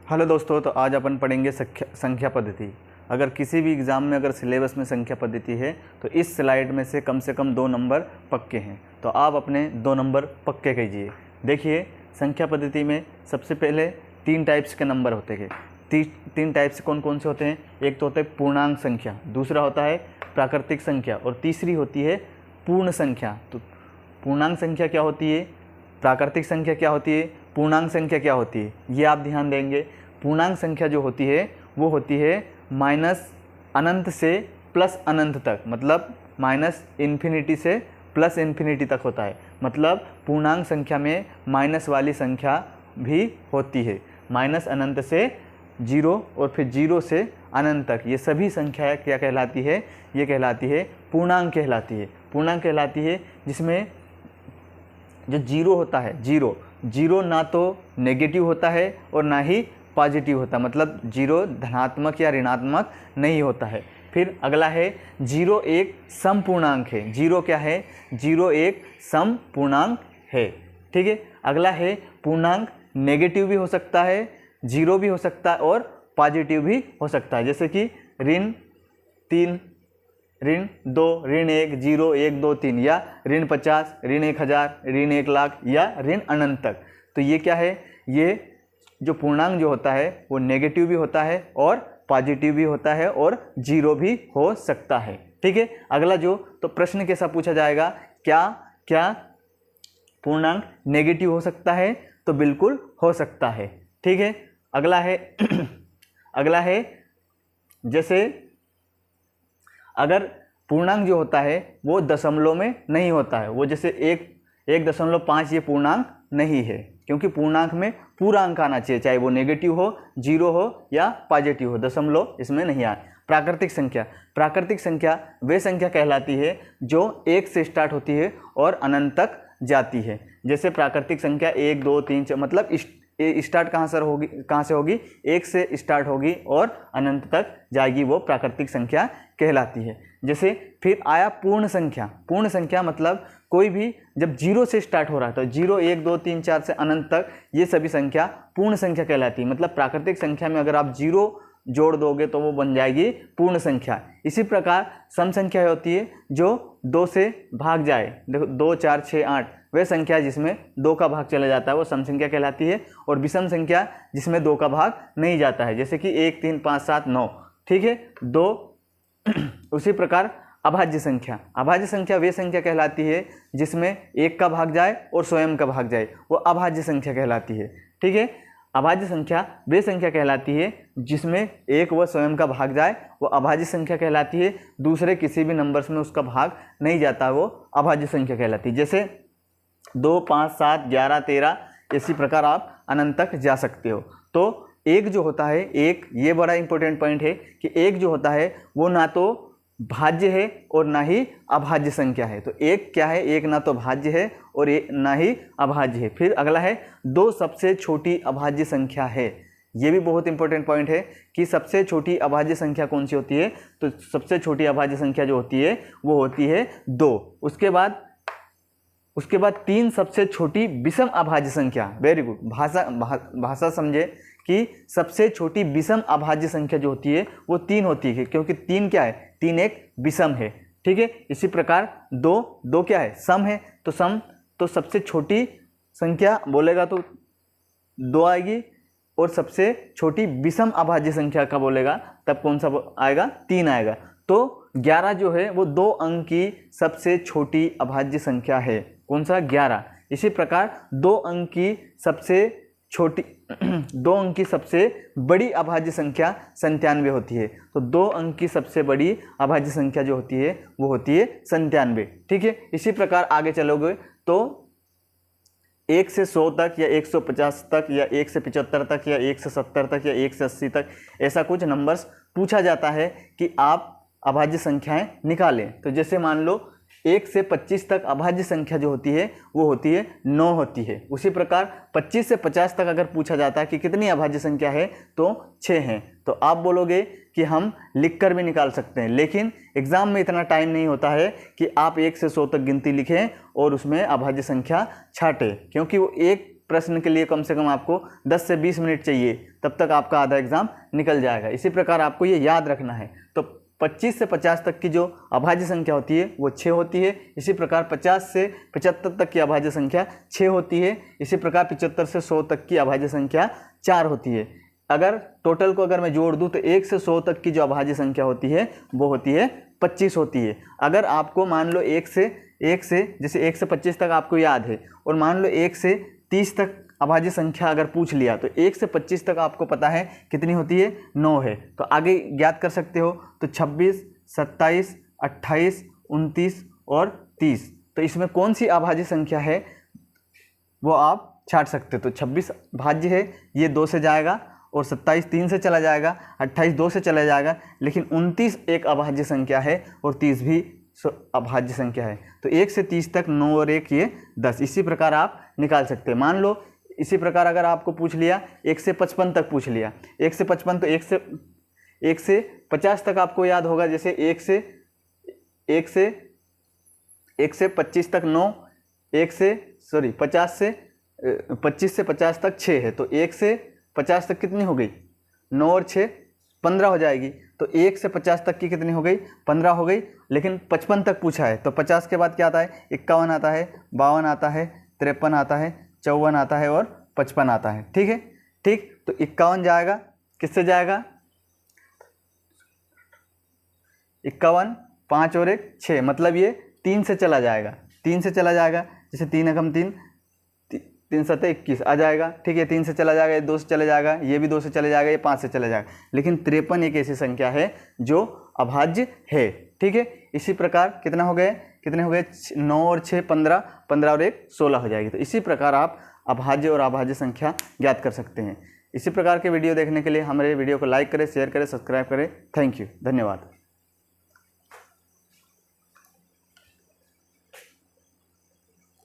Hello दोस्तों, तो आज अपन पढ़ेंगे संख्या पद्धति। अगर किसी भी एग्ज़ाम में अगर सिलेबस में संख्या पद्धति है तो इस स्लाइड में से कम 2 नंबर पक्के हैं, तो आप अपने 2 नंबर पक्के कीजिए। देखिए, संख्या पद्धति में सबसे पहले 3 टाइप्स के नंबर होते हैं। 3 टाइप्स कौन कौन से होते हैं? एक तो होता है पूर्णांक संख्या, दूसरा होता है प्राकृतिक संख्या और तीसरी होती है पूर्ण संख्या। तो पूर्णांक संख्या क्या होती है, प्राकृतिक संख्या क्या होती है, पूर्णांक संख्या क्या होती है, ये आप ध्यान देंगे। पूर्णांक संख्या जो होती है वो होती है माइनस अनंत से प्लस अनंत तक, मतलब माइनस इन्फिनिटी से प्लस इन्फिनिटी तक होता है। मतलब पूर्णांक संख्या में माइनस वाली संख्या भी होती है। माइनस अनंत से 0 और फिर 0 से अनंत तक, ये सभी संख्याएं क्या कहलाती है? ये कहलाती है पूर्णांक कहलाती है। पूर्णांक कहलाती है जिसमें जो 0 होता है, 0 ना तो नेगेटिव होता है और ना ही पॉजिटिव होता, मतलब 0 धनात्मक या ऋणात्मक नहीं होता है। फिर अगला है 0 एक सम पूर्णांक है। 0 क्या है? 0 एक सम पूर्णांक है। ठीक है। अगला है पूर्णांक नेगेटिव भी हो सकता है, 0 भी हो सकता है और पॉजिटिव भी हो सकता है। जैसे कि ऋण 3, ऋण 2, ऋण 1, 0, 1, 2, 3, या ऋण 50, ऋण 1000, ऋण 1 लाख या ऋण अनंत तक। तो ये क्या है? ये जो पूर्णांक जो होता है वो नेगेटिव भी होता है और पॉजिटिव भी होता है और 0 भी हो सकता है। ठीक है। अगला जो तो प्रश्न कैसा पूछा जाएगा, क्या पूर्णांक नेगेटिव हो सकता है? तो बिल्कुल हो सकता है। ठीक है। अगला है जैसे अगर पूर्णांक जो होता है वो दशमलव में नहीं होता है, वो जैसे 1.5 ये पूर्णांक नहीं है, क्योंकि पूर्णांक में पूरा अंक आना चाहिए, चाहे वो नेगेटिव हो, 0 हो या पॉजिटिव हो, दशमलव इसमें नहीं आए। प्राकृतिक संख्या वे संख्या कहलाती है जो 1 से स्टार्ट होती है और अनंत तक जाती है। जैसे प्राकृतिक संख्या 1, 2, 3, 4, मतलब स्टार्ट कहाँ से होगी? 1 से स्टार्ट होगी और अनंत तक जाएगी, वो प्राकृतिक संख्या कहलाती है। जैसे फिर आया पूर्ण संख्या मतलब कोई भी जब 0 से स्टार्ट हो रहा है तो 0, 1, 2, 3, 4 से अनंत तक, ये सभी संख्या पूर्ण संख्या कहलाती है। मतलब प्राकृतिक संख्या में अगर आप 0 जोड़ दोगे तो वो बन जाएगी पूर्ण संख्या। इसी प्रकार सम संख्या होती है जो 2 से भाग जाए। देखो 2, 4, 6, 8 वे संख्या जिसमें 2 का भाग चला जाता है वो सम संख्या कहलाती है। और विषम संख्या जिसमें 2 का भाग नहीं जाता है, जैसे कि 1, 3, 5, 7, 9। ठीक है। 2 उसी प्रकार अभाज्य संख्या वे संख्या कहलाती है जिसमें 1 का भाग जाए और स्वयं का भाग जाए, वो अभाज्य संख्या कहलाती है। ठीक है। अभाज्य संख्या वे संख्या कहलाती है जिसमें 1 व स्वयं का भाग जाए, वो अभाज्य संख्या कहलाती है। दूसरे किसी भी नंबर्स में उसका भाग नहीं जाता, वो अभाज्य संख्या कहलाती है। जैसे 2, 5, 7, 11, 13, इसी प्रकार आप अनंत तक जा सकते हो। तो एक जो होता है, ये बड़ा इंपॉर्टेंट पॉइंट है कि एक जो होता है वो ना तो भाज्य है और ना ही अभाज्य संख्या है। तो एक क्या है? एक ना तो भाज्य है और एक ना ही अभाज्य है। फिर अगला है 2 सबसे छोटी अभाज्य संख्या है। ये भी बहुत इंपॉर्टेंट पॉइंट है कि सबसे छोटी अभाज्य संख्या कौन सी होती है? तो सबसे छोटी अभाज्य संख्या जो होती है वो होती है 2। उसके बाद 3 सबसे छोटी विषम अभाज्य संख्या। वेरी गुड, भाषा समझे कि सबसे छोटी विषम अभाज्य संख्या जो होती है वो 3 होती है, क्योंकि 3 क्या है? 3 एक विषम है। ठीक है। इसी प्रकार 2 क्या है? सम है। तो सबसे छोटी संख्या बोलेगा तो 2 आएगी, और सबसे छोटी विषम अभाज्य संख्या का बोलेगा तब कौन सा आएगा? 3 आएगा। तो 11 जो है वो 2 अंक की सबसे छोटी अभाज्य संख्या है। कौन सा? 11। इसी प्रकार 2 अंक की सबसे बड़ी अभाज्य संख्या 97 होती है। तो 2 अंक की सबसे बड़ी अभाज्य संख्या जो होती है वो होती है 97। ठीक है। इसी प्रकार आगे चलोगे तो 1 से 100 तक या 150 तक या 1 से 75 तक या 1 से 70 तक या 1 से 80 तक, ऐसा कुछ नंबर्स पूछा जाता है कि आप अभाज्य संख्याएं निकालें। तो जैसे मान लो 1 से 25 तक अभाज्य संख्या जो होती है वो होती है 9 होती है। उसी प्रकार 25 से 50 तक अगर पूछा जाता है कि कितनी अभाज्य संख्या है तो 6 हैं। तो आप बोलोगे कि हम लिखकर भी निकाल सकते हैं, लेकिन एग्जाम में इतना टाइम नहीं होता है कि आप 1 से 100 तक गिनती लिखें और उसमें अभाज्य संख्या छाटें, क्योंकि वो एक प्रश्न के लिए कम से कम आपको 10 से 20 मिनट चाहिए, तब तक आपका आधा एग्जाम निकल जाएगा। इसी प्रकार आपको ये याद रखना है। तो 25 से 50 तक की जो अभाज्य संख्या होती है वो 6 होती है। इसी प्रकार 50 से 75 तक की अभाज्य संख्या 6 होती है। इसी प्रकार 75 से 100 तक की अभाज्य संख्या 4 होती है। अगर टोटल को अगर मैं जोड़ दूं तो 1 से 100 तक की जो अभाज्य संख्या होती है वो होती है 25 होती है। अगर आपको मान लो 1 से जैसे 1 से 25 तक आपको याद है, और मान लो 1 से 30 तक अभाज्य संख्या अगर पूछ लिया, तो 1 से 25 तक आपको पता है कितनी होती है, 9 है। तो आगे ज्ञात कर सकते हो। तो 26, 27, 28, 29 और 30, तो इसमें कौन सी अभाज्य संख्या है वो आप छाट सकते हो। तो 26 भाज्य है, ये 2 से जाएगा, और 27 3 से चला जाएगा, 28 2 से चला जाएगा, लेकिन 29 एक अभाज्य संख्या है और 30 भी अभाज्य संख्या है। तो 1 से 30 तक 9 और 1 ये 10। इसी प्रकार आप निकाल सकते हैं। मान लो इसी प्रकार अगर आपको पूछ लिया 1 से 55 तक पूछ लिया, 1 से 55, तो 1 से 50 तक आपको याद होगा। जैसे 1 से 25 तक 9, 25 से 50 तक 6 है। तो 1 से 50 तक कितनी हो गई, 9 और 6 15 हो जाएगी। तो 1 से 50 तक की कितनी हो गई, 15 हो गई। लेकिन 55 तक पूछा है, तो 50 के बाद क्या आता है, 51 आता है, 52 आता है, 53 आता है, 54 आता है और 55 आता है। ठीक है, ठीक। तो 51 जाएगा, किससे जाएगा, 51, 5 और 1 6, मतलब ये 3 से चला जाएगा, 3 से चला जाएगा। जैसे 3 एकम 3, 3 7 21 आ जाएगा। ठीक है, 3 से चला जाएगा, ये 2 से चले जाएगा, ये भी 2 से चले जाएगा, ये 5 से चले जाएगा। लेकिन 53 एक ऐसी संख्या है जो अभाज्य है। ठीक है, इसी प्रकार कितने हो गए, 9 और 6 15, 15 और 1 16 हो जाएगी। तो इसी प्रकार आप अभाज्य और अभाज्य संख्या ज्ञात कर सकते हैं। इसी प्रकार के वीडियो देखने के लिए हमारे वीडियो को लाइक करें, शेयर करें, सब्सक्राइब करें। थैंक यू, धन्यवाद।